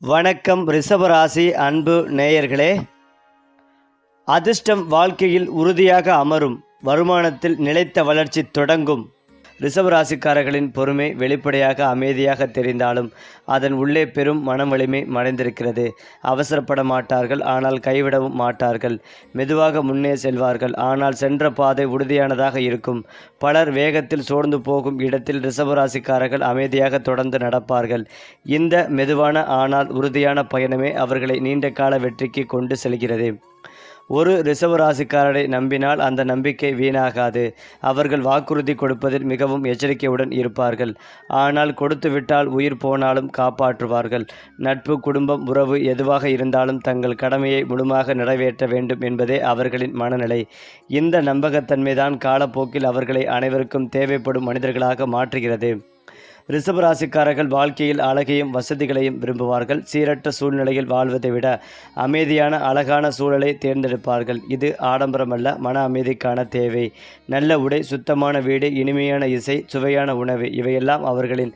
வணக்கம் ரிஷபராசி அன்பு நேயர்களே. அதிர்ஷ்டம் வாழ்க்கையில் உறுதியாக அமரும். வருமானத்தில் நிலைத்த வளர்ச்சி தொடங்கும். ரிஷபராசிக்காரர்களின் பொறுமை வெளிப்படையாக அமைதியாக தெரிந்தாலும் அதன் உள்ளே பெரும் மனம் வலிமை மறைந்திருக்கிறது. அவசரப்பட மாட்டார்கள், ஆனால் கைவிடவும் மாட்டார்கள். மெதுவாக முன்னே செல்வார்கள், ஆனால் சென்ற பாதை உறுதியானதாக இருக்கும். பலர் வேகத்தில் சோர்ந்து போகும் இடத்தில் ரிஷபராசிக்காரர்கள் அமைதியாக தொடர்ந்து நடப்பார்கள். இந்த மெதுவான ஆனால் உறுதியான பயணமே அவர்களை நீண்ட கால வெற்றிக்கு கொண்டு செல்கிறது. ஒரு ரிஷபராசிக்காரரை நம்பினால் அந்த நம்பிக்கை வீணாகாது. அவர்கள் வாக்குறுதி கொடுப்பதில் மிகவும் எச்சரிக்கையுடன் இருப்பார்கள். ஆனால் கொடுத்துவிட்டால் உயிர் போனாலும் காப்பாற்றுவார்கள். நட்பு, குடும்பம், உறவு எதுவாக இருந்தாலும் தங்கள் கடமையை முழுமையாக நிறைவேற்ற வேண்டும் என்பதே அவர்களின் மனநிலை. இந்த நம்பகத்தன்மைதான் காலப்போக்கில் அவர்களை அனைவருக்கும் தேவைப்படும் மனிதர்களாக மாற்றுகிறது. ரிஷபராசிக்காரர்கள் வாழ்க்கையில் அழகையும் வசதிகளையும் விரும்புவார்கள். சீரற்ற சூழ்நிலையில் வாழ்வதை விட அமைதியான அழகான சூழலை தேர்ந்தெடுப்பார்கள். இது ஆடம்பரமல்ல, மன அமைதிக்கான தேவை. நல்ல உடை, சுத்தமான வீடு, இனிமையான இசை, சுவையான உணவு இவையெல்லாம் அவர்களின்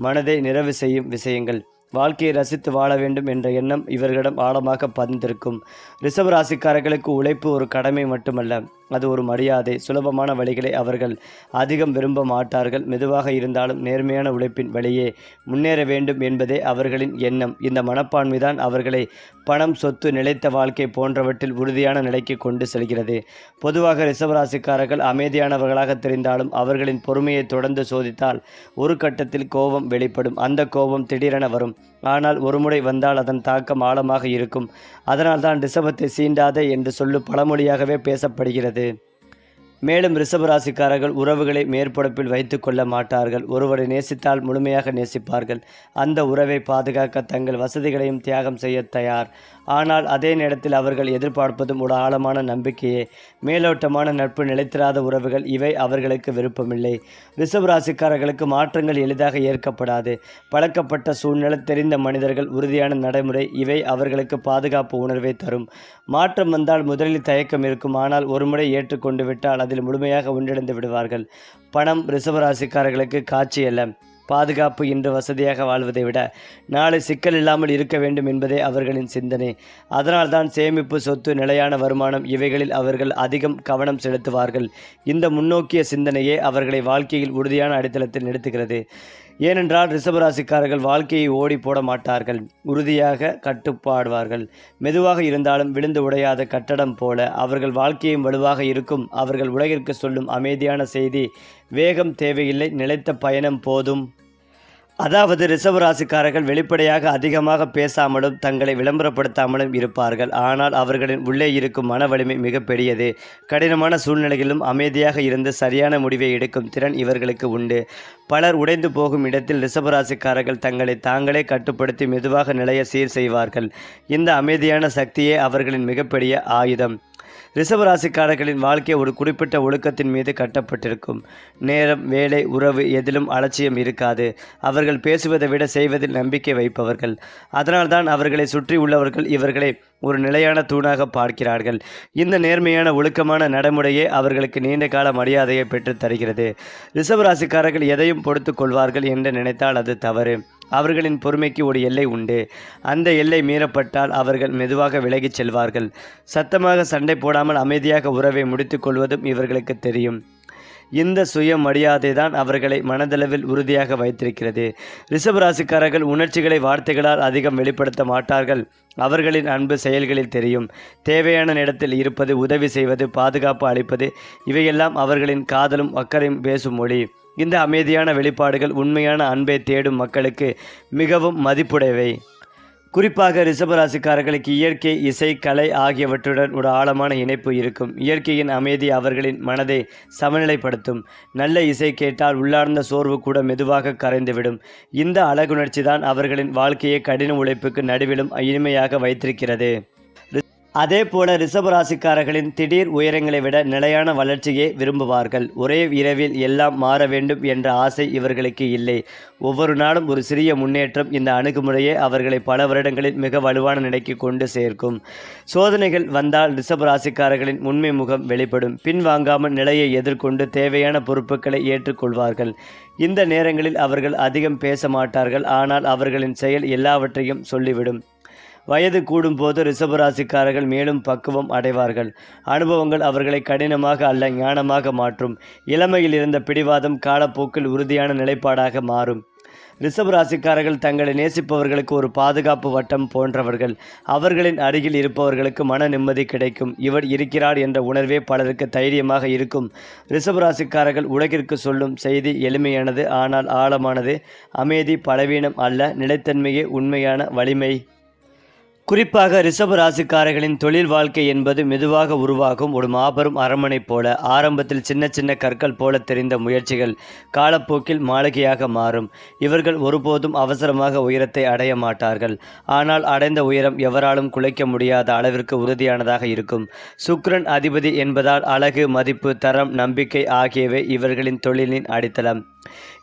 மனதை நிறைவு செய்யும் விஷயங்கள். வாழ்க்கையை ரசித்து வாழ வேண்டும் என்ற எண்ணம் இவர்களிடம் ஆழமாக பதிந்திருக்கும். ரிஷபராசிக்காரர்களுக்கு உழைப்பு ஒரு கடமை மட்டுமல்ல, அது ஒரு மரியாதை. சுலபமான வழிகளை அவர்கள் அதிகம் விரும்ப மாட்டார்கள். மெதுவாக இருந்தாலும் நேர்மையான உழைப்பின் வழியே முன்னேற வேண்டும் என்பதே அவர்களின் எண்ணம். இந்த மனப்பான்மைதான் அவர்களை பணம், சொத்து, நிலைத்த வாழ்க்கை போன்றவற்றில் உறுதியான நிலைக்கு கொண்டு செல்கிறது. பொதுவாக ரிஷபராசிக்காரர்கள் அமைதியானவர்களாக தெரிந்தாலும் அவர்களின் பொறுமையை தொடர்ந்து சோதித்தால் ஒரு கட்டத்தில் கோபம் வெளிப்படும். அந்த கோபம் திடீரென வரும், ஆனால் ஒருமுறை வந்தால் அதன் தாக்கம் ஆழமாக இருக்கும். அதனால்தான் ரிஷபத்தை சீண்டாதே என்று சொல்லு பழமொழியாகவே பேசப்படுகிறது. மேலும் ரிஷபராசிக்காரர்கள் உறவுகளை மேற்படுப்பில் வைத்து கொள்ள மாட்டார்கள். ஒருவரை நேசித்தால் முழுமையாக நேசிப்பார்கள். அந்த உறவை பாதுகாக்க தங்கள் வசதிகளையும் தியாகம் செய்ய தயார். ஆனால் அதே நேரத்தில் அவர்கள் எதிர்பார்ப்பதும் ஒரு ஆழமான நம்பிக்கையே. மேலோட்டமான நட்பு, நிலைத்திராத உறவுகள் இவை அவர்களுக்கு விருப்பமில்லை. ரிஷபராசிக்காரர்களுக்கு மாற்றங்கள் எளிதாக ஏற்கப்படாது. பழக்கப்பட்ட சூழ்நிலை, தெரிந்த மனிதர்கள், உறுதியான நடைமுறை இவை அவர்களுக்கு பாதுகாப்பு உணர்வை தரும். மாற்றம் வந்தால் முதலில் தயக்கம் இருக்கும், ஆனால் ஒருமுறை ஏற்றுக்கொண்டு விட்டால் அதில் முழுமையாக ஒன்றிணைந்து விடுவார்கள். பணம் ரிஷபராசிக்காரர்களுக்கு காட்சி அல்ல, பாதுகாப்பு. இன்று வசதியாக வாழ்வதை விட நாளை சிக்கல் இல்லாமல் இருக்க வேண்டும் என்பதே அவர்களின் சிந்தனை. அதனால்தான் சேமிப்பு, சொத்து, நிலையான வருமானம் இவைகளில் அவர்கள் அதிகம் கவனம் செலுத்துவார்கள். இந்த முன்னோக்கிய சிந்தனையே அவர்களை வாழ்க்கையில் உறுதியான அடித்தளத்தில் நிறுத்துகிறது. ஏனென்றால் ரிஷபராசிக்காரர்கள் வாழ்க்கையை ஓடி போட மாட்டார்கள், உறுதியாக கட்டுப்பாடுவார்கள். மெதுவாக இருந்தாலும் விழுந்து உடையாத கட்டடம் போல அவர்கள் வாழ்க்கையும் வலுவாக இருக்கும். அவர்கள் உலகிற்கு சொல்லும் அமைதியான செய்தி: வேகம் தேவையில்லை, நிலைத்த பயணம் போதும். அதாவது ரிஷபராசிக்காரர்கள் வெளிப்படையாக அதிகமாக பேசாமலும் தங்களை விளம்பரப்படுத்தாமலும் இருப்பார்கள். ஆனால் அவர்களின் உள்ளே இருக்கும் மன வலிமை மிக பெரியது. கடினமான சூழ்நிலைகளிலும் அமைதியாக இருந்து சரியான முடிவை எடுக்கும் திறன் இவர்களுக்கு உண்டு. பலர் உடைந்து போகும் இடத்தில் ரிஷபராசிக்காரர்கள் தங்களை தாங்களே கட்டுப்படுத்தி மெதுவாக நிலைய சீர் செய்வார்கள். இந்த அமைதியான சக்தியே அவர்களின் மிகப்பெரிய ஆயுதம். ரிஷபராசிக்காரர்களின் வாழ்க்கை ஒரு குறிப்பிட்ட ஒழுக்கத்தின் மீது கட்டப்பட்டிருக்கும். நேரம், வேலை, உறவு எதிலும் அலட்சியம் இருக்காது. அவர்கள் பேசுவதை விட செய்வதில் நம்பிக்கை வைப்பவர்கள். அதனால்தான் அவர்களை சுற்றி உள்ளவர்கள் இவர்களை ஒரு நிலையான தூணாக பார்க்கிறார்கள். இந்த நேர்மையான ஒழுக்கமான நடைமுறையே அவர்களுக்கு நீண்ட கால மரியாதையை பெற்று தருகிறது. ரிஷபராசிக்காரர்கள் எதையும் பொறுத்து கொள்வார்கள் என்று நினைத்தால் அது தவறு. அவர்களின் பொறுமைக்கு ஒரு எல்லை உண்டு. அந்த எல்லை மீறப்பட்டால் அவர்கள் மெதுவாக விலகிச் செல்வார்கள். சத்தமாக சண்டை போடாமல் அமைதியாக உறவை முடித்து கொள்வதும் இவர்களுக்கு தெரியும். இந்த சுய மரியாதை தான் அவர்களை மனதளவில் உறுதியாக வைத்திருக்கிறது. ரிஷபராசிக்காரர்கள் உணர்ச்சிகளை வார்த்தைகளால் அதிகம் வெளிப்படுத்த மாட்டார்கள். அவர்களின் அன்பு செயல்களில் தெரியும். தேவையான இடத்தில் இருப்பது, உதவி செய்வது, பாதுகாப்பு அளிப்பது இவையெல்லாம் அவர்களின் காதலும் அக்கறையும் பேசும் மொழி. இந்த அமைதியான வெளிப்பாடுகள் உண்மையான அன்பை தேடும் மக்களுக்கு மிகவும் மதிப்புடையவை. குறிப்பாக ரிஷபராசிக்காரர்களுக்கு இயற்கை, இசை, கலை ஆகியவற்றுடன் ஒரு ஆழமான இணைப்பு இருக்கும். இயற்கையின் அமைதி அவர்களின் மனதை சமநிலைப்படுத்தும். நல்ல இசை கேட்டால் உள்ளார்ந்த சோர்வு கூட மெதுவாக கரைந்துவிடும். இந்த அழகுணர்ச்சி தான் அவர்களின் வாழ்க்கையை கடின உழைப்புக்கு நடுவிலும் இனிமையாக வைத்திருக்கிறது. அதேபோல ரிஷபராசிக்காரர்களின் திடீர் உயரங்களை விட நிலையான வளர்ச்சியை விரும்புவார்கள். ஒரே இரவில் எல்லாம் மாற வேண்டும் என்ற ஆசை இவர்களுக்கு இல்லை. ஒவ்வொரு நாளும் ஒரு சிறிய முன்னேற்றம். இந்த அணுகுமுறையே அவர்களை பல வருடங்களில் மிக வலுவான நிலைக்கு கொண்டு சேர்க்கும். சோதனைகள் வந்தால் ரிஷபராசிக்காரர்களின் உண்மை முகம் வெளிப்படும். பின்வாங்காமல் நிலையை எதிர்கொண்டு தேவையான பொறுப்புகளை ஏற்றுக்கொள்வார்கள். இந்த நேரங்களில் அவர்கள் அதிகம் பேச மாட்டார்கள். ஆனால் அவர்களின் செயல் எல்லாவற்றையும் சொல்லிவிடும். வயது கூடும்போது ரிஷபராசிக்காரர்கள் மேலும் பக்குவம் அடைவார்கள். அனுபவங்கள் அவர்களை கடினமாக அல்ல ஞானமாக மாற்றும். இளமையில் இருந்த பிடிவாதம் காலப்போக்கில் உறுதியான நிலைப்பாடாக மாறும். ரிஷபராசிக்காரர்கள் தங்களை நேசிப்பவர்களுக்கு ஒரு பாதுகாப்பு வட்டம் போன்றவர்கள். அவர்களின் அருகில் இருப்பவர்களுக்கு மன நிம்மதி கிடைக்கும். இவர் இருக்கிறார் என்ற உணர்வே பலருக்கு தைரியமாக இருக்கும். ரிஷபராசிக்காரர்கள் உலகிற்கு சொல்லும் செய்தி எளிமையானது, ஆனால் ஆழமானது. அமைதி பலவீனம் அல்ல, நிலைத்தன்மையே உண்மையான வலிமை. குறிப்பாக ரிஷப ராசிக்காரர்களின் தொழில் வாழ்க்கை என்பது மெதுவாக உருவாகும் ஒரு மாபெரும் அரண்மனை போல. ஆரம்பத்தில் சின்ன சின்ன கற்கள் போல தெரிந்த முயற்சிகள் காலப்போக்கில் மாளிகையாக மாறும். இவர்கள் ஒருபோதும் அவசரமாக உயரத்தை அடைய மாட்டார்கள். ஆனால் அடைந்த உயரம் எவராலும் குலைக்க முடியாத அளவிற்கு உறுதியானதாக இருக்கும். சுக்கிரன் அதிபதி என்பதால் அழகு, மதிப்பு, தரம், நம்பிக்கை ஆகியவை இவர்களின் தொழிலின் அடித்தளம்.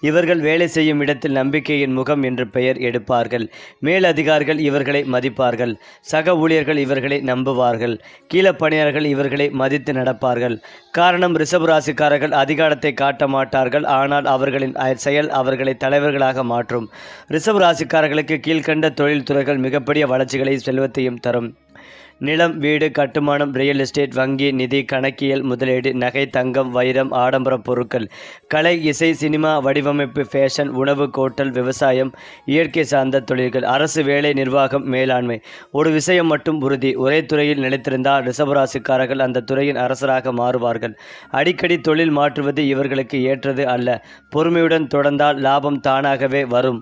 இவர்கள் வேலை செய்யும் இடத்தில் நம்பிக்கையின் முகம் என்று பெயர் எடுப்பார்கள். மேலதிகாரிகள் இவர்களை மதிப்பார்கள். சக ஊழியர்கள் இவர்களை நம்புவார்கள். கீழப்பணியாளர்கள் இவர்களை மதித்து நடப்பார்கள். காரணம், ரிஷபராசிக்காரர்கள் அதிகாரத்தை காட்ட மாட்டார்கள். ஆனால் அவர்களின் செயல் அவர்களை தலைவர்களாக மாற்றும். ரிஷபராசிக்காரர்களுக்கு கீழ்கண்ட தொழில் துறைகள் மிகப்பெரிய வளர்ச்சிகளை செல்வத்தையும் தரும். நிலம், வீடு, கட்டுமானம், ரியல் எஸ்டேட், வங்கி, நிதி, கணக்கியல், முதலீடு, நகை, தங்கம், வைரம், ஆடம்பர பொருட்கள், கலை, இசை, சினிமா, வடிவமைப்பு, ஃபேஷன், உணவு, ஹோட்டல், விவசாயம், இயற்கை சார்ந்த தொழில்கள், அரசு வேலை, நிர்வாகம், மேலாண்மை. ஒரு விஷயம் மட்டும் உறுதி, ஒரே துறையில் நிலைத்திருந்தால் ரிஷபராசிக்காரர்கள் அந்த துறையின் அரசராக மாறுவார்கள். அடிக்கடி தொழில் மாற்றுவது இவர்களுக்கு ஏற்றது அல்ல. பொறுமையுடன் தொடர்ந்தால் லாபம் தானாகவே வரும்.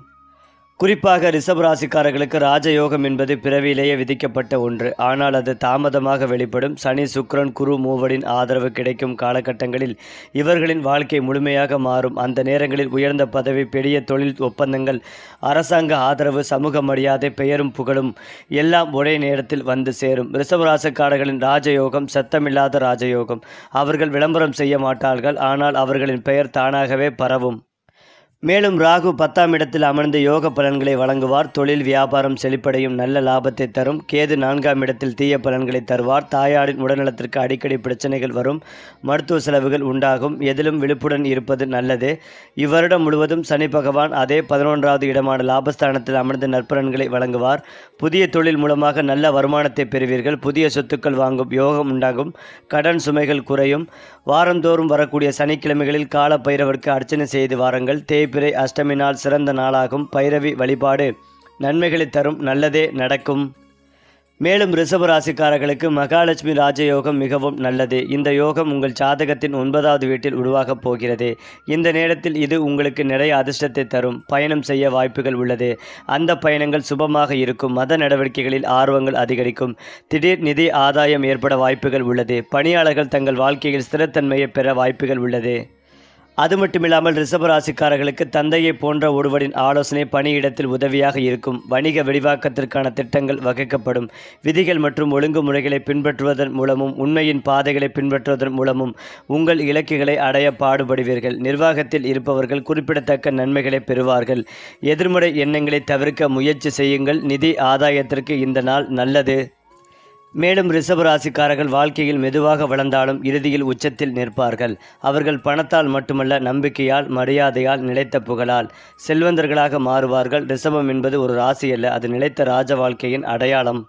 குறிப்பாக ரிஷபராசிக்காரர்களுக்கு ராஜயோகம் என்பது பிறவியிலேயே விதிக்கப்பட்ட ஒன்று. ஆனால் அது தாமதமாக வெளிப்படும். சனி, சுக்கிரன், குரு மூவரின் ஆதரவு கிடைக்கும் காலகட்டங்களில் இவர்களின் வாழ்க்கை முழுமையாக மாறும். அந்த நேரங்களில் உயர்ந்த பதவி, பெரிய தொழில் ஒப்பந்தங்கள், அரசாங்க ஆதரவு, சமூக மரியாதை, பெயரும் புகழும் எல்லாம் ஒரே நேரத்தில் வந்து சேரும். ரிஷபராசிக்காரர்களின் ராஜயோகம் சத்தமில்லாத ராஜயோகம். அவர்கள் விளம்பரம் செய்ய மாட்டார்கள். ஆனால் அவர்களின் பெயர் தானாகவே பரவும். மேலும் ராகு 10ஆம் இடத்தில் அமர்ந்து யோக பலன்களை வழங்குவார். தொழில், வியாபாரம் செழிப்படையும், நல்ல லாபத்தை தரும். கேது 4ஆம் இடத்தில் தீய பலன்களை தருவார். தாயாரின் உடல்நலத்திற்கு அடிக்கடி பிரச்சனைகள் வரும். மருத்துவ செலவுகள் உண்டாகும். எதிலும் விழிப்புடன் இருப்பது நல்லது. இவ்வருடம் முழுவதும் சனி பகவான் அதே 11வது இடமான லாபஸ்தானத்தில் அமர்ந்து நற்பலன்களை வழங்குவார். புதிய தொழில் மூலமாக நல்ல வருமானத்தை பெறுவீர்கள். புதிய சொத்துக்கள் வாங்கும் யோகம் உண்டாகும். கடன் சுமைகள் குறையும். வாரந்தோறும் வரக்கூடிய சனிக்கிழமைகளில் கால பைரவருக்கு அர்ச்சனை செய்து வாருங்கள். தேய்பிறை அஷ்டமி நாள் சிறந்த நாளாகும். பைரவி வழிபாடு நன்மைகளை தரும். நல்லதே நடக்கும். மேலும் ரிஷபராசிக்காரர்களுக்கு மகாலட்சுமி ராஜயோகம் மிகவும் நல்லது. இந்த யோகம் உங்கள் ஜாதகத்தின் 9வது வீட்டில் உருவாகப் போகிறது. இந்த நேரத்தில் இது உங்களுக்கு நிறைய அதிர்ஷ்டத்தை தரும். பயணம் செய்ய வாய்ப்புகள் உள்ளது. அந்த பயணங்கள் சுபமாக இருக்கும். மத நடவடிக்கைகளில் ஆர்வங்கள் அதிகரிக்கும். திடீர் நிதி ஆதாயம் ஏற்பட வாய்ப்புகள் உள்ளது. பணியாளர்கள் தங்கள் வாழ்க்கையில் ஸ்திரத்தன்மையை பெற வாய்ப்புகள் உள்ளது. அது மட்டுமில்லாமல் ரிஷபராசிக்காரர்களுக்கு தந்தையை போன்ற ஒருவரின் ஆலோசனை பணியிடத்தில் உதவியாக இருக்கும். வணிக விரிவாக்கத்திற்கான திட்டங்கள் வகுக்கப்படும். விதிகள் மற்றும் ஒழுங்குமுறைகளை பின்பற்றுவதன் மூலமும் உண்மையின் பாதைகளை பின்பற்றுவதன் மூலமும் உங்கள் இலக்குகளை அடைய பாடுபடுவீர்கள். நிர்வாகத்தில் இருப்பவர்கள் குறிப்பிடத்தக்க நன்மைகளை பெறுவார்கள். எதிர்மறை எண்ணங்களை தவிர்க்க முயற்சி செய்யுங்கள். நிதி ஆதாயத்திற்கு இந்த நாள் நல்லது. மேலும் ரிஷபராசிக்காரர்கள் வாழ்க்கையில் மெதுவாக வளர்ந்தாலும் இறுதியில் உச்சத்தில் நிற்பார்கள். அவர்கள் பணத்தால் மட்டுமல்ல, நம்பிக்கையால், மரியாதையால், நிலைத்த புகழால் செல்வந்தர்களாக மாறுவார்கள். ரிஷபம் என்பது ஒரு ராசி அல்ல, அது நிலைத்த ராஜ வாழ்க்கையின் அடையாளம்.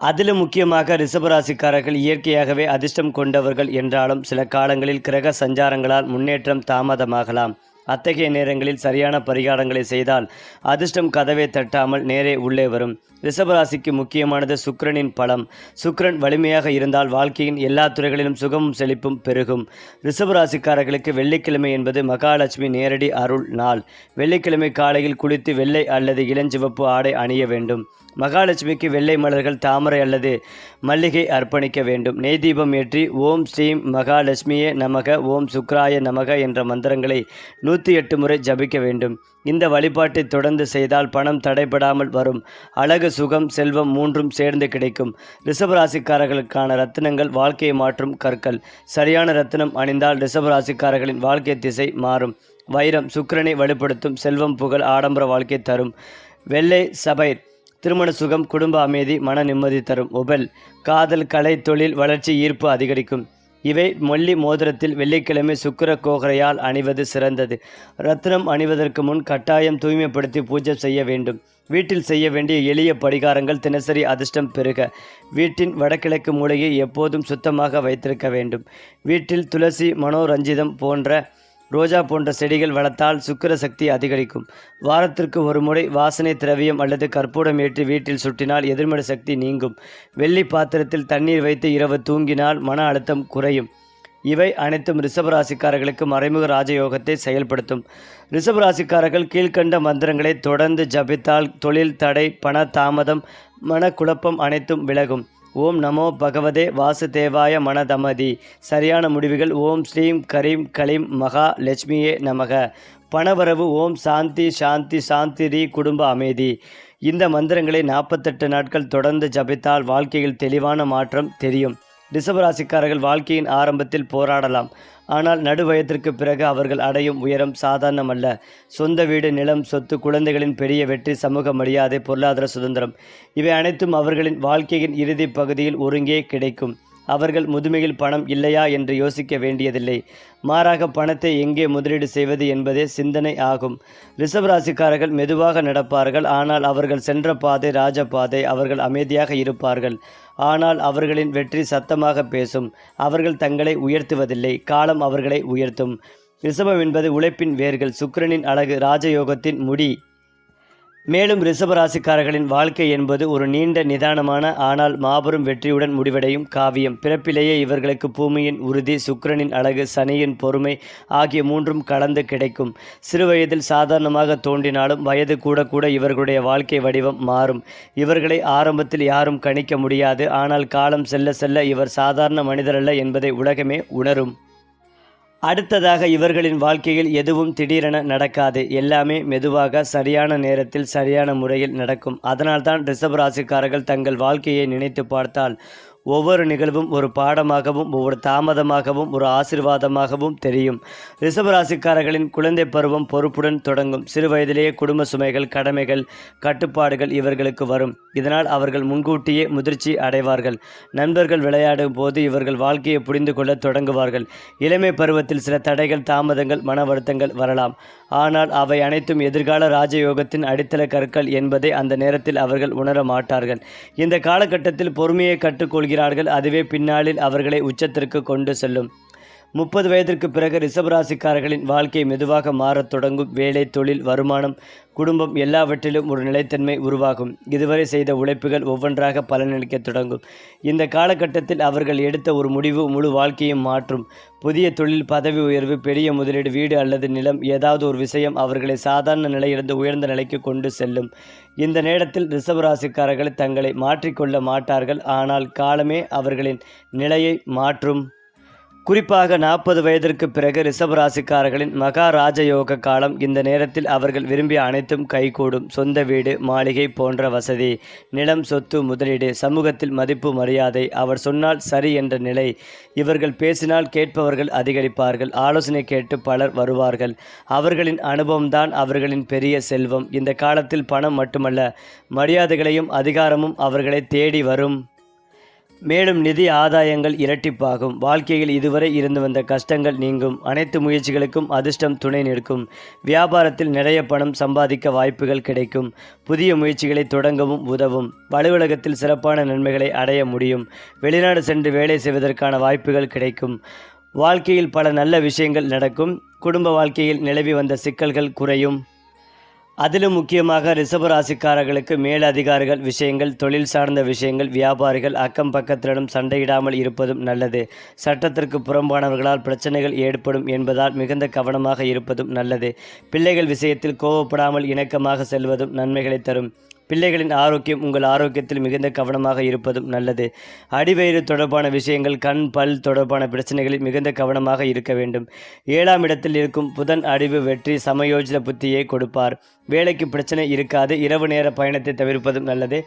அதிலும் முக்கியமாக ரிஷபராசிக்காரர்கள் இயற்கையாகவே அதிர்ஷ்டம் கொண்டவர்கள் என்றாலும் சில காலங்களில் கிரக சஞ்சாரங்களால் முன்னேற்றம் தாமதமாகலாம். அத்தகைய நேரங்களில் சரியான பரிகாரங்களை செய்தால் அதிர்ஷ்டம் கதவை தட்டாமல் நேரே உள்ளே வரும். ரிஷபராசிக்கு முக்கியமானது சுக்கிரனின் பலம். சுக்கிரன் வலிமையாக இருந்தால் வாழ்க்கையின் எல்லா துறைகளிலும் சுகமும் செழிப்பும் பெருகும். ரிஷபராசிக்காரர்களுக்கு வெள்ளிக்கிழமை என்பது மகாலட்சுமி நேரடி அருள் நாள். வெள்ளிக்கிழமை காலையில் குளித்து வெள்ளை அல்லது இளஞ்சிவப்பு ஆடை அணிய வேண்டும். மகாலட்சுமிக்கு வெள்ளை மலர்கள், தாமரை அல்லது மல்லிகை அர்ப்பணிக்க வேண்டும். நெய் தீபம் ஏற்றி ஓம் ஸ்ரீம் மகாலட்சுமியே நமக, ஓம் சுக்ராய நமக என்ற மந்திரங்களை 108 முறை ஜபிக்க வேண்டும். இந்த வழிபாட்டை தொடர்ந்து செய்தால் பணம் தடைபடாமல் வரும். அழகு, சுகம், செல்வம் மூன்றும் சேர்ந்து கிடைக்கும். ரிஷபராசிக்காரர்களுக்கான ரத்தினங்கள் வாழ்க்கையை மாற்றும் கற்கள். சரியான ரத்தினம் அணிந்தால் ரிஷபராசிக்காரர்களின் வாழ்க்கை திசை மாறும். வைரம் சுக்கிரனை வலுப்படுத்தும். செல்வம், புகழ், ஆடம்பர வாழ்க்கை தரும். வெள்ளை சபைர் திருமண சுகம், குடும்ப அமைதி, மன நிம்மதி தரும். உபல் காதல், கலை, தொழில் வளர்ச்சி, ஈர்ப்பு அதிகரிக்கும். இவை மொல்லி மோதிரத்தில் வெள்ளிக்கிழமை சுக்கிர கோகரையால் அணிவது சிறந்தது. ரத்தினம் அணிவதற்கு முன் கட்டாயம் தூய்மைப்படுத்தி பூஜை செய்ய வேண்டும். வீட்டில் செய்ய வேண்டிய எளிய பரிகாரங்கள். தினசரி அதிர்ஷ்டம் பெருக வீட்டின் வடகிழக்கு மூலையை எப்போதும் சுத்தமாக வைத்திருக்க வேண்டும். வீட்டில் துளசி, மனோரஞ்சிதம் போன்ற ரோஜா போன்ற செடிகள் வளர்த்தால் சுக்கிர சக்தி அதிகரிக்கும். வாரத்திற்கு ஒரு முறை வாசனை திரவியம் அல்லது கற்பூரம் ஏற்றி வீட்டில் சுட்டினால் எதிர்மறை சக்தி நீங்கும். வெள்ளி பாத்திரத்தில் தண்ணீர் வைத்து இரவு தூங்கினால் மன அழுத்தம் குறையும். இவை அனைத்தும் ரிஷபராசிக்காரர்களுக்கு மறைமுக ராஜயோகத்தை செயல்படுத்தும். ரிஷபராசிக்காரர்கள் கீழ்கண்ட மந்திரங்களை தொடர்ந்து ஜபித்தால் தொழில் தடை, பண தாமதம், மனக்குழப்பம் அனைத்தும் விலகும். ஓம் நமோ பகவதே வாசுதேவாய மனதமதி. சரியான முடிவுகள். ஓம் ஸ்ரீம் கரீம் கலீம் மகா லட்சுமியே நமக. பணவரவு. ஓம் சாந்தி சாந்தி சாந்திரி. குடும்ப அமைதி. இந்த மந்திரங்களை 48 நாட்கள் தொடர்ந்து ஜபித்தால் வாழ்க்கையில் தெளிவான மாற்றம் தெரியும். ரிஷபராசிக்காரர்கள் வாழ்க்கையின் ஆரம்பத்தில் போராடலாம். ஆனால் நடுவயத்திற்கு பிறகு அவர்கள் அடையும் உயரம் சாதாரணமல்ல. சொந்த வீடு, நிலம், சொத்து, குழந்தைகளின் பெரிய வெற்றி, சமூக மரியாதை, பொருளாதார சுதந்திரம் இவை அனைத்தும் அவர்களின் வாழ்க்கையின் இறுதி பகுதியில் ஒருங்கே கிடைக்கும். அவர்கள் முதுமையில் பணம் இல்லையா என்று யோசிக்க வேண்டியதில்லை. மாறாக பணத்தை எங்கே முதலீடு செய்வது என்பதே சிந்தனை ஆகும். ரிஷபராசிக்காரர்கள் மெதுவாக நடப்பார்கள். ஆனால் அவர்கள் சென்ற பாதை ராஜபாதை. அவர்கள் அமைதியாக இருப்பார்கள். ஆனால் அவர்களின் வெற்றி சத்தமாக பேசும். அவர்கள் தங்களை உயர்த்துவதில்லை, காலம் அவர்களை உயர்த்தும். ரிஷபம் என்பது உழைப்பின் வேர்கள். சுக்கிரனின் அழகு, ராஜயோகத்தின் முடி. மேலும் ரிஷபராசிக்காரர்களின் வாழ்க்கை என்பது ஒரு நீண்ட நிதானமான ஆனால் மாபெரும் வெற்றியுடன் முடிவடையும் காவியம். பிறப்பிலேயே இவர்களுக்கு பூமியின் உறுதி, சுக்கிரனின் அழகு, சனியின் பொறுமை ஆகிய மூன்றும் கலந்து கிடைக்கும். சிறுவயதில் சாதாரணமாக தோன்றினாலும் வயது கூட கூட இவர்களுடைய வாழ்க்கை வடிவம் மாறும். இவர்களை ஆரம்பத்தில் யாரும் கணிக்க முடியாது. ஆனால் காலம் செல்ல செல்ல இவர் சாதாரண மனிதரல்ல என்பதை உலகமே உணரும். அடுத்ததாக இவர்களின் வாழ்க்கையில் எதுவும் திடீரென நடக்காது. எல்லாமே மெதுவாக சரியான நேரத்தில் சரியான முறையில் நடக்கும். அதனால்தான் ரிஷபராசிக்காரர்கள் தங்கள் வாழ்க்கையை நினைத்து பார்த்தால் ஒவ்வொரு நிகழ்வும் ஒரு பாடமாகவும் ஒவ்வொரு தாமதமாகவும் ஒரு ஆசீர்வாதமாகவும் தெரியும். ரிஷபராசிக்காரர்களின் குழந்தை பருவம் பொறுப்புடன் தொடங்கும். சிறு வயதிலேயே குடும்ப சுமைகள், கடமைகள், கட்டுப்பாடுகள் இவர்களுக்கு வரும். இதனால் அவர்கள் முன்கூட்டியே முதிர்ச்சி அடைவார்கள். நண்பர்கள் விளையாடும் போது இவர்கள் வாழ்க்கையை புரிந்து கொள்ள தொடங்குவார்கள். இளமை பருவத்தில் சில தடைகள், தாமதங்கள், மன வருத்தங்கள் வரலாம். ஆனால் அவை அனைத்தும் எதிர்கால ராஜயோகத்தின் அடித்தள கற்கள் என்பதை அந்த நேரத்தில் அவர்கள் உணர மாட்டார்கள். இந்த காலகட்டத்தில் பொறுமையை கற்றுக்கொள்கிறார்கள். அதுவே பின்னாளில் அவர்களை உச்சத்திற்கு கொண்டு செல்லும். 30 வயதிற்கு பிறகு ரிஷபராசிக்காரர்களின் வாழ்க்கை மெதுவாக மாறத் தொடங்கும். வேலை, தொழில், வருமானம், குடும்பம் எல்லாவற்றிலும் ஒரு நிலைத்தன்மை உருவாகும். இதுவரை செய்த உழைப்புகள் ஒவ்வொன்றாக பலனளிக்க தொடங்கும். இந்த காலகட்டத்தில் அவர்கள் எடுத்த ஒரு முடிவு முழு வாழ்க்கையும் மாற்றும். புதிய தொழில், பதவி உயர்வு, பெரிய முதலீடு, வீடு அல்லது நிலம், ஏதாவது ஒரு விஷயம் அவர்களை சாதாரண நிலையிலிருந்து உயர்ந்த நிலைக்கு கொண்டு செல்லும். இந்த நேரத்தில் ரிஷபராசிக்காரர்கள் தங்களை மாற்றிக்கொள்ள மாட்டார்கள். ஆனால் காலமே அவர்களின் நிலையை மாற்றும். குறிப்பாக 40 வயதிற்கு பிறகு ரிஷபராசிக்காரர்களின் மகா ராஜயோக காலம். இந்த நேரத்தில் அவர்கள் விரும்பிய அனைத்தும் கைகூடும். சொந்த வீடு, மாளிகை போன்ற வசதி, நிலம், சொத்து, முதலீடு, சமூகத்தில் மதிப்பு, மரியாதை, அவர் சொன்னால் சரி என்ற நிலை. இவர்கள் பேசினால் கேட்பவர்கள் அதிகரிப்பார்கள். ஆலோசனை கேட்டு பலர் வருவார்கள். அவர்களின் அனுபவம்தான் அவர்களின் பெரிய செல்வம். இந்த காலத்தில் பணம் மட்டுமல்ல, மரியாதைகளையும் அதிகாரமும் அவர்களை தேடி வரும். மேலும் நிதி ஆதாயங்கள் இரட்டிப்பாகும். வாழ்க்கையில் இதுவரை இருந்து வந்த கஷ்டங்கள் நீங்கும். அனைத்து முயற்சிகளுக்கும் அதிர்ஷ்டம் துணை நிற்கும். வியாபாரத்தில் நிறைய பணம் சம்பாதிக்க வாய்ப்புகள் கிடைக்கும். புதிய முயற்சிகளை தொடங்கவும் உதவும். அலுவலகத்தில் சிறப்பான நன்மைகளை அடைய முடியும். வெளிநாடு சென்று வேலை செய்வதற்கான வாய்ப்புகள் கிடைக்கும். வாழ்க்கையில் பல நல்ல விஷயங்கள் நடக்கும். குடும்ப வாழ்க்கையில் நிலவி வந்த சிக்கல்கள் குறையும். அதிலும் முக்கியமாக ரிஷபராசிக்காரர்களுக்கு மேலதிகாரிகள் விஷயங்கள், தொழில் சார்ந்த விஷயங்கள், வியாபாரிகள் அக்கம் பக்கத்திடம் சண்டையிடாமல் இருப்பதும் நல்லது. சட்டத்திற்கு புறம்பானவர்களால் பிரச்சனைகள் ஏற்படும் என்பதால் மிகுந்த கவனமாக இருப்பதும் நல்லது. பிள்ளைகள் விஷயத்தில் கோபப்படாமல் இணக்கமாக செல்வதும் நன்மைகளை தரும். பிள்ளைகளின் ஆரோக்கியம், உங்கள் ஆரோக்கியத்தில் மிகுந்த கவனமாக இருப்பதும் நல்லது. அடிவயிறு தொடர்பான விஷயங்கள், கண் பல் தொடர்பான பிரச்சனைகளில் மிகுந்த கவனமாக இருக்க வேண்டும். 7ஆம் இடத்தில் இருக்கும் புதன் அடிவு வெற்றி சமயோஜித புத்தியை கொடுப்பார். வேலைக்கு பிரச்சனை இருக்காது. இரவு நேர பயணத்தை தவிர்ப்பதும் நல்லது.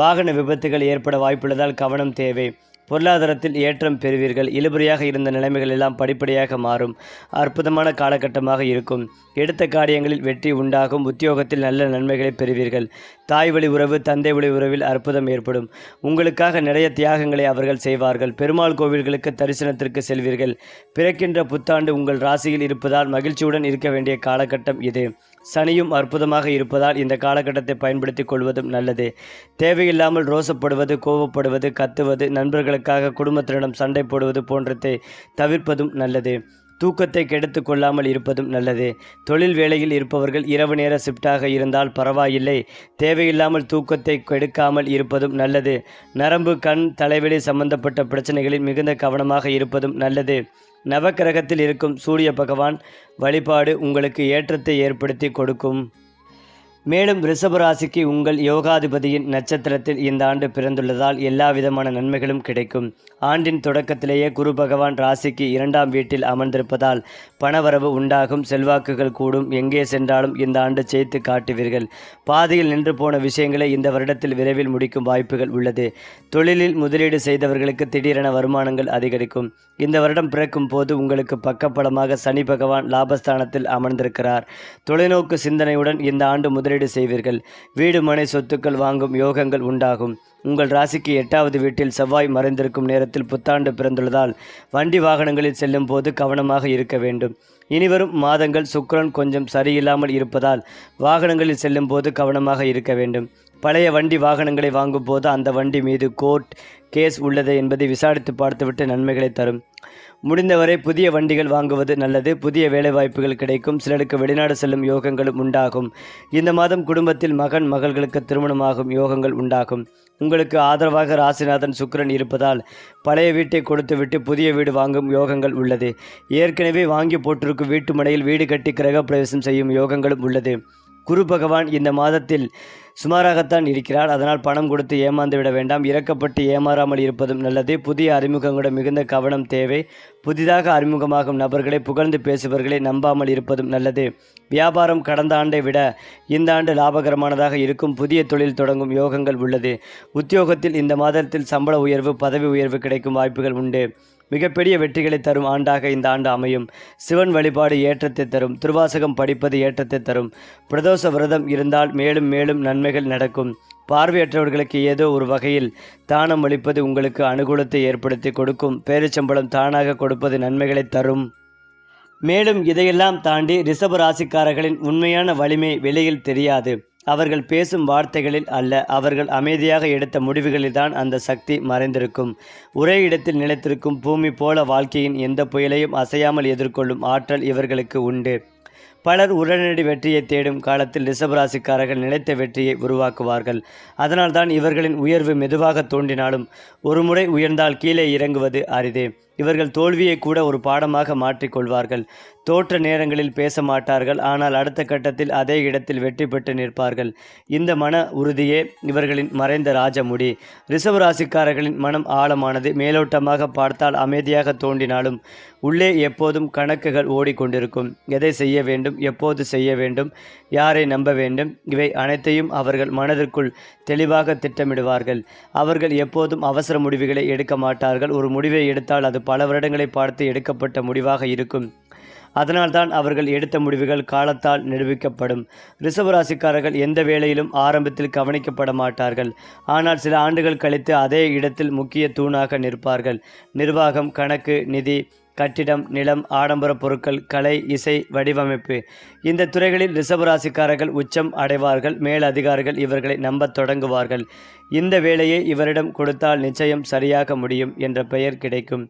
வாகன விபத்துகள் ஏற்பட வாய்ப்புள்ளதால் கவனம் தேவை. பொருளாதாரத்தில் ஏற்றம் பெறுவீர்கள். இழுபறியாக இருந்த நிலைமைகள் எல்லாம் படிப்படியாக மாறும். அற்புதமான காலகட்டமாக இருக்கும். எடுத்த காரியங்களில் வெற்றி உண்டாகும். உத்தியோகத்தில் நல்ல நன்மைகளை பெறுவீர்கள். தாய் வழி உறவு, தந்தை வழி உறவில் அற்புதம் ஏற்படும். உங்களுக்காக நிறைய தியாகங்களை அவர்கள் செய்வார்கள். பெருமாள் கோவில்களுக்கு தரிசனத்திற்கு செல்வீர்கள். பிறக்கின்ற புத்தாண்டு உங்கள் ராசியில் இருப்பதால் மகிழ்ச்சியுடன் இருக்க வேண்டிய காலகட்டம் இது. சனியும் அற்புதமாக இருப்பதால் இந்த காலகட்டத்தை பயன்படுத்தி கொள்வதும் நல்லது. தேவையில்லாமல் ரோசப்படுவது, கோபப்படுவது, கத்துவது, நண்பர்களுக்காக குடும்பத்தினரிடம் சண்டை போடுவது போன்றதை தவிர்ப்பதும் நல்லது. தூக்கத்தை கெடுத்து கொள்ளாமல் இருப்பதும் நல்லது. தொழில் வேளையில் இருப்பவர்கள் இரவு நேர ஷிஃப்டாக இருந்தால் பரவாயில்லை. தேவையில்லாமல் தூக்கத்தை கெடுக்காமல் இருப்பதும் நல்லது. நரம்பு, கண், தலைவலி சம்பந்தப்பட்ட பிரச்சனைகளில் மிகுந்த கவனமாக இருப்பதும் நல்லது. நவக்கிரகத்தில் இருக்கும் சூரிய பகவான் வழிபாடு உங்களுக்கு ஏற்றத்தை ஏற்படுத்தி கொடுக்கும். மேலும் ரிஷபராசிக்கு உங்கள் யோகாதிபதியின் நட்சத்திரத்தில் இந்த ஆண்டு பிறந்துள்ளதால் எல்லா விதமான நன்மைகளும் கிடைக்கும். ஆண்டின் தொடக்கத்திலேயே குரு பகவான் ராசிக்கு 2ஆம் வீட்டில் அமர்ந்திருப்பதால் பணவரவு உண்டாகும். செல்வாக்குகள் கூடும். எங்கே சென்றாலும் இந்த ஆண்டு ஜெயித்து காட்டுவீர்கள். பாதியில் நின்று போன விஷயங்களை இந்த வருடத்தில் விரைவில் முடிக்கும் வாய்ப்புகள் உள்ளது. தொழிலில் முதலீடு செய்தவர்களுக்கு திடீரென வருமானங்கள் அதிகரிக்கும். இந்த வருடம் பிறக்கும் போது உங்களுக்கு பக்கபலமாக சனி பகவான் லாபஸ்தானத்தில் அமர்ந்திருக்கிறார். தொலைநோக்கு சிந்தனையுடன் இந்த ஆண்டு முதலீடு செய்வீர்கள். வீடு மனை சொத்துக்கள் வாங்கும் யோகங்கள் உண்டாகும். உங்கள் ராசிக்கு 8வது வீட்டில் செவ்வாய் மறைந்திருக்கும் நேரத்தில் புத்தாண்டு பிறந்துள்ளதால் வண்டி வாகனங்களில் செல்லும் போது கவனமாக இருக்க வேண்டும். இனிவரும் மாதங்கள் சுக்கிரன் கொஞ்சம் சரியில்லாமல் இருப்பதால் வாகனங்களில் செல்லும் போது கவனமாக இருக்க வேண்டும். பழைய வண்டி வாகனங்களை வாங்கும் போது அந்த வண்டி மீது கோர்ட் கேஸ் உள்ளது என்பதை விசாரித்து பார்த்துவிட்டு நன்மைகளை தரும். முடிந்தவரை புதிய வண்டிகள் வாங்குவது நல்லது. புதிய வேலைவாய்ப்புகள் கிடைக்கும். சிலருக்கு வெளிநாடு செல்லும் யோகங்களும் உண்டாகும். இந்த மாதம் குடும்பத்தில் மகன் மகள்களுக்கு திருமணமாகும் யோகங்கள் உண்டாகும். உங்களுக்கு ஆதரவாக ராசிநாதன் சுக்கிரன் இருப்பதால் பழைய வீட்டை கொடுத்துவிட்டு புதிய வீடு வாங்கும் யோகங்கள் உள்ளது. ஏற்கனவே வாங்கி போட்டிருக்கும் வீட்டு மனையில் வீடு கட்டி கிரக பிரவேசம் செய்யும் யோகங்களும் உள்ளது. குரு பகவான் இந்த மாதத்தில் சுமாராகத்தான் இருக்கிறார். அதனால் பணம் கொடுத்து ஏமாந்து விட வேண்டாம். இறக்கப்பட்டு ஏமாறாமல் இருப்பதும் நல்லது. புதிய அறிமுகங்களுடன் மிகுந்த கவனம் தேவை. புதிதாக அறிமுகமாகும் நபர்களை புகழ்ந்து பேசுபவர்களை நம்பாமல் இருப்பதும் நல்லது. வியாபாரம் கடந்த ஆண்டை விட இந்த ஆண்டு லாபகரமானதாக இருக்கும். புதிய தொழில் தொடங்கும் யோகங்கள் உள்ளது. உத்தியோகத்தில் இந்த மாதத்தில் சம்பள உயர்வு, பதவி உயர்வு கிடைக்கும் வாய்ப்புகள் உண்டு. மிகப்பெரிய வெற்றிகளை தரும் ஆண்டாக இந்த ஆண்டு அமையும். சிவன் வழிபாடு ஏற்றத்தை தரும். திருவாசகம் படிப்பது ஏற்றத்தை தரும். பிரதோஷ விரதம் இருந்தால் மேலும் மேலும் நன்மைகள் நடக்கும். பார்வையற்றவர்களுக்கு ஏதோ ஒரு வகையில் தானம் அளிப்பது உங்களுக்கு அனுகூலத்தை ஏற்படுத்தி கொடுக்கும். பேரிச்சம்பளம் தானாக கொடுப்பது நன்மைகளை தரும். மேலும் இதையெல்லாம் தாண்டி ரிஷப ராசிக்காரர்களின் உண்மையான வலிமை வெளியில் தெரியாது. அவர்கள் பேசும் வார்த்தைகளில் அல்ல, அவர்கள் அமைதியாக எடுத்த முடிவுகளில்தான் அந்த சக்தி மறைந்திருக்கும். ஒரே இடத்தில் நிலைத்திருக்கும் பூமி போல வாழ்க்கையின் எந்த புயலையும் அசையாமல் எதிர்கொள்ளும் ஆற்றல் இவர்களுக்கு உண்டு. பலர் உடனடி வெற்றியை தேடும் காலத்தில் ரிஷபராசிக்காரர்கள் நிலைத்த வெற்றியை உருவாக்குவார்கள். அதனால்தான் இவர்களின் உயர்வு மெதுவாக தோன்றினாலும் ஒரு முறை உயர்ந்தால் கீழே இறங்குவது அரிதே. இவர்கள் தோல்வியை கூட ஒரு பாடமாக மாற்றிக்கொள்வார்கள். தோற்ற நேரங்களில் பேச மாட்டார்கள். ஆனால் அடுத்த கட்டத்தில் அதே இடத்தில் வெற்றி பெற்று நிற்பார்கள். இந்த மன உறுதியே இவர்களின் மறைந்த ராஜமுடி. ரிஷபராசிக்காரர்களின் மனம் ஆழமானது. மேலோட்டமாக பார்த்தால் அமைதியாக தோன்றினாலும் உள்ளே எப்போதும் கணக்குகள் ஓடிக்கொண்டிருக்கும். எதை செய்ய வேண்டும், எப்போது செய்ய வேண்டும், யாரை நம்ப வேண்டும், இவை அனைத்தையும் அவர்கள் மனதிற்குள் தெளிவாக திட்டமிடுவார்கள். அவர்கள் எப்போதும் அவசர முடிவுகளை எடுக்க மாட்டார்கள். ஒரு முடிவை எடுத்தால் அது பல வருடங்களை பார்த்து எடுக்கப்பட்ட முடிவாக இருக்கும். அதனால்தான் அவர்கள் எடுத்த முடிவுகள் காலத்தால் நிரூபிக்கப்படும். ரிஷபராசிக்காரர்கள் எந்த வேளையிலும் ஆரம்பத்தில் கவனிக்கப்பட மாட்டார்கள். ஆனால் சில ஆண்டுகள் கழித்து அதே இடத்தில் முக்கிய தூணாக நிற்பார்கள். நிர்வாகம், கணக்கு, நிதி, கட்டிடம், நிலம், ஆடம்பர பொருட்கள், கலை, இசை, வடிவமைப்பு இந்த துறைகளில் ரிஷபராசிக்காரர்கள் உச்சம் அடைவார்கள். மேல் அதிகாரிகள் இவர்களை நம்பத் தொடங்குவார்கள். இந்த வேலையை இவரிடம் கொடுத்தால் நிச்சயம் சரியாக முடியும் என்ற பெயர் கிடைக்கும்.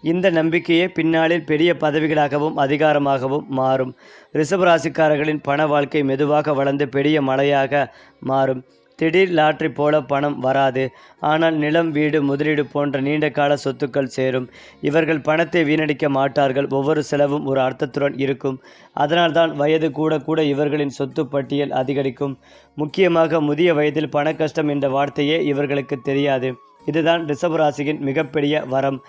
இந்த நம்பிக்கையே பின்னாளில் பெரிய பதவிகளாகவும் அதிகாரமாகவும் மாறும். ரிஷபராசிக்காரர்களின் பண வாழ்க்கை மெதுவாக வளர்ந்து பெரிய மலையாக மாறும். திடீர் லாட்டரி போல பணம் வராது. ஆனால் நிலம், வீடு, முதலீடு போன்ற நீண்ட கால சொத்துக்கள் சேரும். இவர்கள் பணத்தை வீணடிக்க மாட்டார்கள். ஒவ்வொரு செலவும் ஒரு அர்த்தத்துடன் இருக்கும். அதனால்தான் வயது கூட கூட இவர்களின் சொத்து பட்டியல் அதிகரிக்கும். முக்கியமாக முதிய வயதில் பண கஷ்டம் என்ற வார்த்தையே இவர்களுக்கு தெரியாது. இதுதான் ரிஷபராசியின் மிகப்பெரிய வரம்.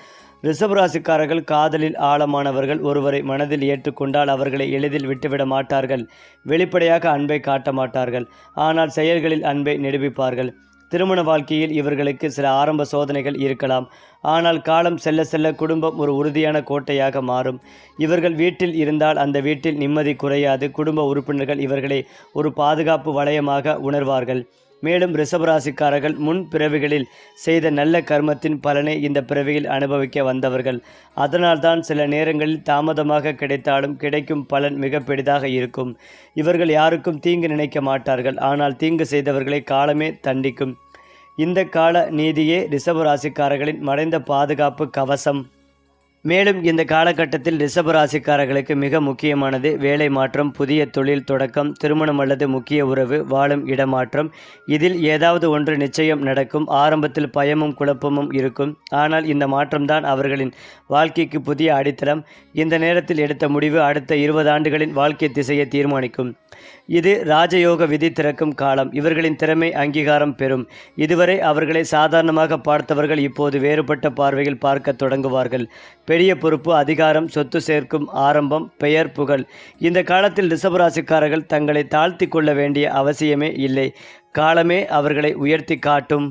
ரிஷபராசிக்காரர்கள் காதலில் ஆழமானவர்கள். ஒருவரை மனதில் ஏற்றுக்கொண்டால் அவர்களை எளிதில் விட்டுவிட மாட்டார்கள். வெளிப்படையாக அன்பை காட்ட மாட்டார்கள். ஆனால் செயல்களில் அன்பை நிரூபிப்பார்கள். திருமண வாழ்க்கையில் இவர்களுக்கு சில ஆரம்ப சோதனைகள் இருக்கலாம். ஆனால் காலம் செல்ல செல்ல குடும்பம் ஒரு உறுதியான கோட்டையாக மாறும். இவர்கள் வீட்டில் இருந்தால் அந்த வீட்டில் நிம்மதி குறையாது. குடும்ப உறுப்பினர்கள் இவர்களை ஒரு பாதுகாப்பு வளையமாக உணர்வார்கள். மேலும் ரிஷபராசிக்காரர்கள் முன் பிறவிகளில் செய்த நல்ல கர்மத்தின் பலனை இந்த பிறவியில் அனுபவிக்க வந்தவர்கள். அதனால்தான் சில நேரங்களில் தாமதமாக கிடைத்தாலும் கிடைக்கும் பலன் மிக பெரிதாக இருக்கும். இவர்கள் யாருக்கும் தீங்கு நினைக்க மாட்டார்கள். ஆனால் தீங்கு செய்தவர்களை காலமே தண்டிக்கும். இந்த கால நீதியே ரிஷபராசிக்காரர்களின் மறைந்த பாதுகாப்பு கவசம். மேலும் இந்த காலகட்டத்தில் ரிஷபராசிக்காரர்களுக்கு மிக முக்கியமானது வேலை மாற்றம், புதிய தொழில் தொடக்கம், திருமணம் அல்லது முக்கிய உறவு, வாழும் இடமாற்றம். இதில் ஏதாவது ஒன்று நிச்சயம் நடக்கும். ஆரம்பத்தில் பயமும் குழப்பமும் இருக்கும். ஆனால் இந்த மாற்றம்தான் அவர்களின் வாழ்க்கைக்கு புதிய அடித்தளம். இந்த நேரத்தில் எடுத்த முடிவு அடுத்த 20 ஆண்டுகளின் வாழ்க்கை திசையை தீர்மானிக்கும். இது ராஜயோக விதி திறக்கும் காலம். இவர்களின் திறமை அங்கீகாரம் பெறும். இதுவரை அவர்களை சாதாரணமாக பார்த்தவர்கள் இப்போது வேறுபட்ட பார்வையில் பார்க்க தொடங்குவார்கள். பெரிய பொறுப்பு, அதிகாரம், சொத்து சேர்க்கும் ஆரம்பம், பெயர், புகழ். இந்த காலத்தில் ரிஷபராசிக்காரர்கள் தங்களை தாழ்த்தி கொள்ள வேண்டிய அவசியமே இல்லை. காலமே அவர்களை உயர்த்தி காட்டும்.